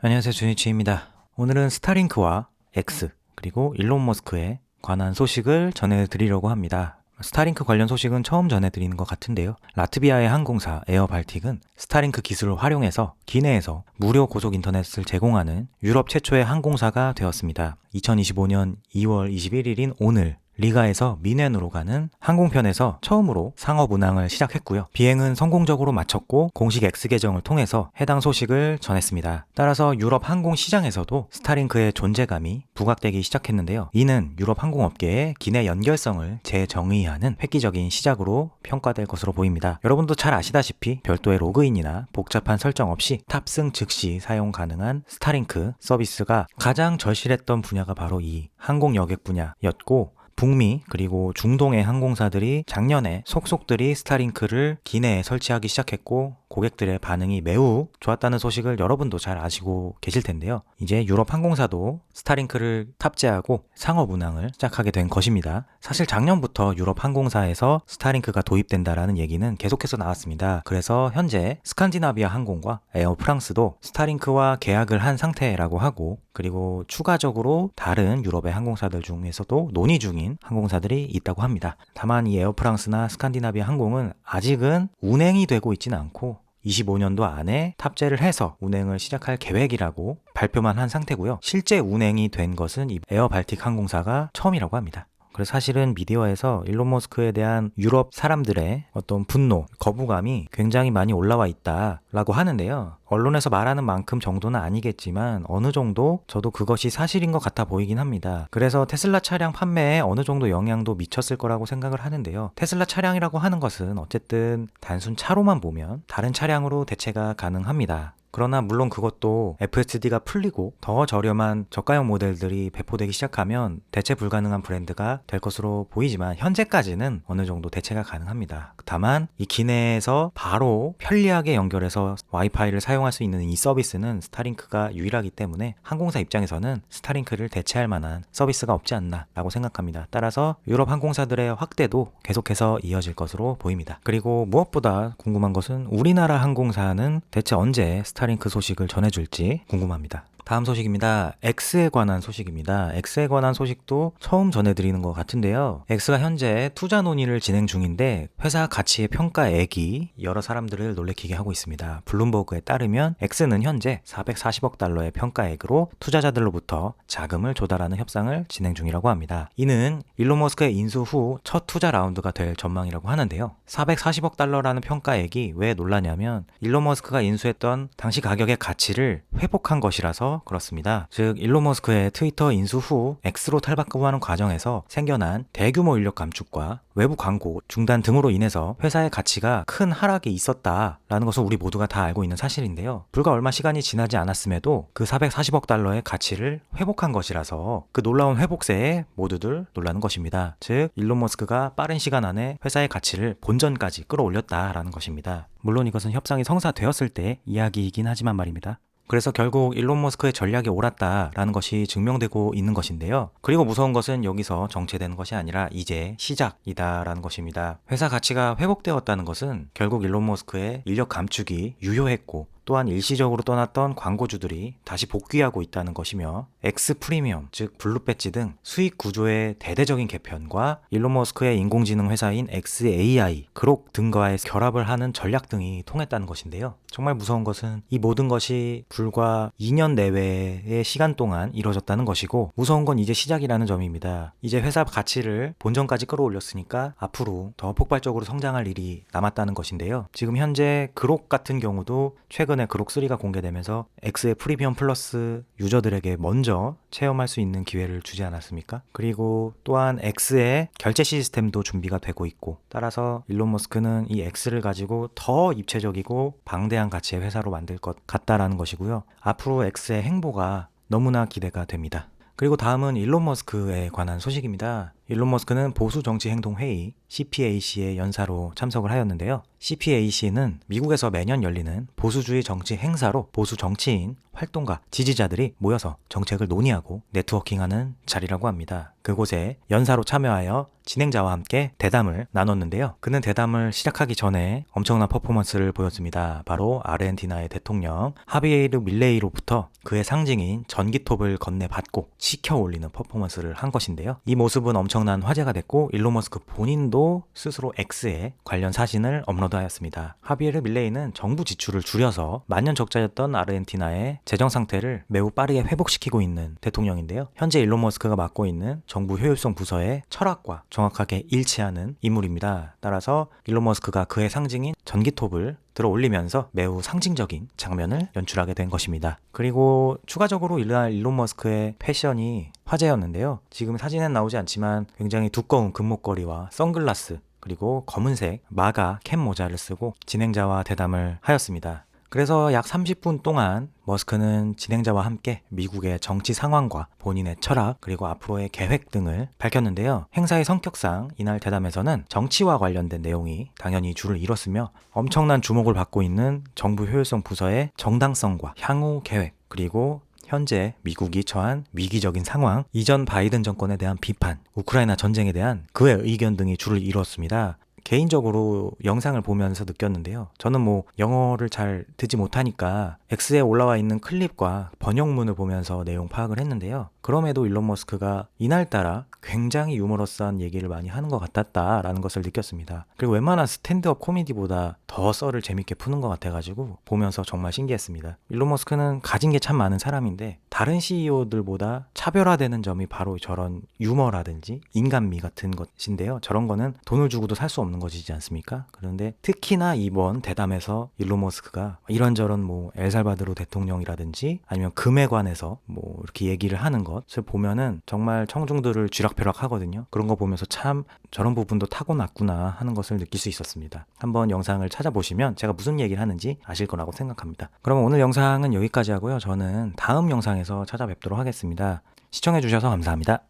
안녕하세요. 준이치입니다. 오늘은 스타링크와 X 그리고 일론 머스크에 관한 소식을 전해드리려고 합니다. 스타링크 관련 소식은 처음 전해드리는 것 같은데요. 라트비아의 항공사 에어발틱은 스타링크 기술을 활용해서 기내에서 무료 고속 인터넷을 제공하는 유럽 최초의 항공사가 되었습니다. 2025년 2월 21일인 오늘 리가에서 미넨으로 가는 항공편에서 처음으로 상업 운항을 시작했고요. 비행은 성공적으로 마쳤고 공식 X 계정을 통해서 해당 소식을 전했습니다. 따라서 유럽 항공 시장에서도 스타링크의 존재감이 부각되기 시작했는데요. 이는 유럽 항공업계의 기내 연결성을 재정의하는 획기적인 시작으로 평가될 것으로 보입니다. 여러분도 잘 아시다시피 별도의 로그인이나 복잡한 설정 없이 탑승 즉시 사용 가능한 스타링크 서비스가 가장 절실했던 분야가 바로 이 항공 여객 분야였고, 북미 그리고 중동의 항공사들이 작년에 속속들이 스타링크를 기내에 설치하기 시작했고 고객들의 반응이 매우 좋았다는 소식을 여러분도 잘 아시고 계실 텐데요. 이제 유럽 항공사도 스타링크를 탑재하고 상업 운항을 시작하게 된 것입니다. 사실 작년부터 유럽 항공사에서 스타링크가 도입된다라는 얘기는 계속해서 나왔습니다. 그래서 현재 스칸디나비아 항공과 에어 프랑스도 스타링크와 계약을 한 상태라고 하고, 그리고 추가적으로 다른 유럽의 항공사들 중에서도 논의 중인 항공사들이 있다고 합니다. 다만 이 에어 프랑스나 스칸디나비아 항공은 아직은 운행이 되고 있지는 않고 25년도 안에 탑재를 해서 운행을 시작할 계획이라고 발표만 한 상태고요. 실제 운행이 된 것은 이 에어 발틱 항공사가 처음이라고 합니다. 그래서 사실은 미디어에서 일론 머스크에 대한 유럽 사람들의 어떤 분노, 거부감이 굉장히 많이 올라와 있다라고 하는데요. 언론에서 말하는 만큼 정도는 아니겠지만 어느 정도 저도 그것이 사실인 것 같아 보이긴 합니다. 그래서 테슬라 차량 판매에 어느 정도 영향도 미쳤을 거라고 생각을 하는데요. 테슬라 차량이라고 하는 것은 어쨌든 단순 차로만 보면 다른 차량으로 대체가 가능합니다. 그러나 물론 그것도 FSD가 풀리고 더 저렴한 저가형 모델들이 배포되기 시작하면 대체 불가능한 브랜드가 될 것으로 보이지만 현재까지는 어느 정도 대체가 가능합니다. 다만 이 기내에서 바로 편리하게 연결해서 와이파이를 사용할 수 있는 이 서비스는 스타링크가 유일하기 때문에 항공사 입장에서는 스타링크를 대체할 만한 서비스가 없지 않나 라고 생각합니다. 따라서 유럽 항공사들의 확대도 계속해서 이어질 것으로 보입니다. 그리고 무엇보다 궁금한 것은 우리나라 항공사는 대체 언제 스타링크 소식을 전해줄지 궁금합니다. 다음 소식입니다. X에 관한 소식입니다. X에 관한 소식도 처음 전해드리는 것 같은데요. X가 현재 투자 논의를 진행 중인데 회사 가치의 평가액이 여러 사람들을 놀래키게 하고 있습니다. 블룸버그에 따르면 X는 현재 440억 달러의 평가액으로 투자자들로부터 자금을 조달하는 협상을 진행 중이라고 합니다. 이는 일론 머스크의 인수 후 첫 투자 라운드가 될 전망이라고 하는데요. 440억 달러라는 평가액이 왜 놀라냐면 일론 머스크가 인수했던 당시 가격의 가치를 회복한 것이라서 그렇습니다. 즉 일론 머스크의 트위터 인수 후 X로 탈바꿈하는 과정에서 생겨난 대규모 인력 감축과 외부 광고 중단 등으로 인해서 회사의 가치가 큰 하락이 있었다라는 것을 우리 모두가 다 알고 있는 사실인데요. 불과 얼마 시간이 지나지 않았음에도 그 440억 달러의 가치를 회복한 것이라서 그 놀라운 회복세에 모두들 놀라는 것입니다. 즉 일론 머스크가 빠른 시간 안에 회사의 가치를 본전까지 끌어올렸다라는 것입니다. 물론 이것은 협상이 성사되었을 때 이야기이긴 하지만 말입니다. 그래서 결국 일론 머스크의 전략이 옳았다라는 것이 증명되고 있는 것인데요. 그리고 무서운 것은 여기서 정체되는 것이 아니라 이제 시작이다라는 것입니다. 회사 가치가 회복되었다는 것은 결국 일론 머스크의 인력 감축이 유효했고 또한 일시적으로 떠났던 광고주들이 다시 복귀하고 있다는 것이며 X 프리미엄, 즉 블루 배지 등 수익 구조의 대대적인 개편과 일론 머스크의 인공지능 회사인 XAI, 그록 등과의 결합을 하는 전략 등이 통했다는 것인데요. 정말 무서운 것은 이 모든 것이 불과 2년 내외의 시간 동안 이루어졌다는 것이고, 무서운 건 이제 시작이라는 점입니다. 이제 회사 가치를 본전까지 끌어올렸으니까 앞으로 더 폭발적으로 성장할 일이 남았다는 것인데요. 지금 현재 그록 같은 경우도 최근에 그록3가 공개되면서 X의 프리미엄 플러스 유저들에게 먼저 체험할 수 있는 기회를 주지 않았습니까? 그리고 또한 X의 결제 시스템도 준비가 되고 있고, 따라서 일론 머스크는 이 X를 가지고 더 입체적이고 방대한 가치의 회사로 만들 것 같다라는 것이고요. 앞으로 X의 행보가 너무나 기대가 됩니다. 그리고 다음은 일론 머스크에 관한 소식입니다. 일론 머스크는 보수 정치 행동 회의 CPAC의 연사로 참석을 하였는데요. CPAC는 미국에서 매년 열리는 보수주의 정치 행사로 보수 정치인, 활동가, 지지자들이 모여서 정책을 논의하고 네트워킹하는 자리라고 합니다. 그곳에 연사로 참여하여 진행자와 함께 대담을 나눴는데요. 그는 대담을 시작하기 전에 엄청난 퍼포먼스를 보였습니다. 바로 아르헨티나의 대통령 하비에르 밀레이로부터 그의 상징인 전기톱을 건네받고 치켜 올리는 퍼포먼스를 한 것인데요. 이 모습은 엄청난 화제가 됐고 일론 머스크 본인도 스스로 X에 관련 사진을 업로드하였습니다. 하비에르 밀레이는 정부 지출을 줄여서 만년 적자였던 아르헨티나의 재정 상태를 매우 빠르게 회복시키고 있는 대통령인데요. 현재 일론 머스크가 맡고 있는 정부 효율성 부서의 철학과 정확하게 일치하는 인물입니다. 따라서 일론 머스크가 그의 상징인 전기톱을 들어 올리면서 매우 상징적인 장면을 연출하게 된 것입니다. 그리고 추가적으로 일론 머스크의 패션이 화제였는데요. 지금 사진엔 나오지 않지만 굉장히 두꺼운 금목걸이와 선글라스 그리고 검은색 마가 캡 모자를 쓰고 진행자와 대담을 하였습니다. 그래서 약 30분 동안 머스크는 진행자와 함께 미국의 정치 상황과 본인의 철학 그리고 앞으로의 계획 등을 밝혔는데요. 행사의 성격상 이날 대담에서는 정치와 관련된 내용이 당연히 줄을 이뤘으며 엄청난 주목을 받고 있는 정부 효율성 부서의 정당성과 향후 계획 그리고 현재 미국이 처한 위기적인 상황, 이전 바이든 정권에 대한 비판, 우크라이나 전쟁에 대한 그의 의견 등이 줄을 이뤘습니다. 개인적으로 영상을 보면서 느꼈는데요. 저는 영어를 잘 듣지 못하니까 X에 올라와 있는 클립과 번역문을 보면서 내용 파악을 했는데요. 그럼에도 일론 머스크가 이날따라 굉장히 유머러스한 얘기를 많이 하는 것 같았다라는 것을 느꼈습니다. 그리고 웬만한 스탠드업 코미디보다 더 썰을 재밌게 푸는 것 같아가지고 보면서 정말 신기했습니다. 일론 머스크는 가진 게 참 많은 사람인데 다른 CEO들보다 차별화되는 점이 바로 저런 유머라든지 인간미 같은 것인데요. 저런 거는 돈을 주고도 살 수 없는 것이지 않습니까? 그런데 특히나 이번 대담에서 일론 머스크가 이런저런 엘살바도르 대통령이라든지 아니면 금에 관해서 이렇게 얘기를 하는 것을 보면은 정말 청중들을 쥐락펴락 하거든요. 그런 거 보면서 참 저런 부분도 타고났구나 하는 것을 느낄 수 있었습니다. 한번 영상을 찾아보시면 제가 무슨 얘기를 하는지 아실 거라고 생각합니다. 그러면 오늘 영상은 여기까지 하고요. 저는 다음 영상에서 찾아뵙도록 하겠습니다. 시청해주셔서 감사합니다.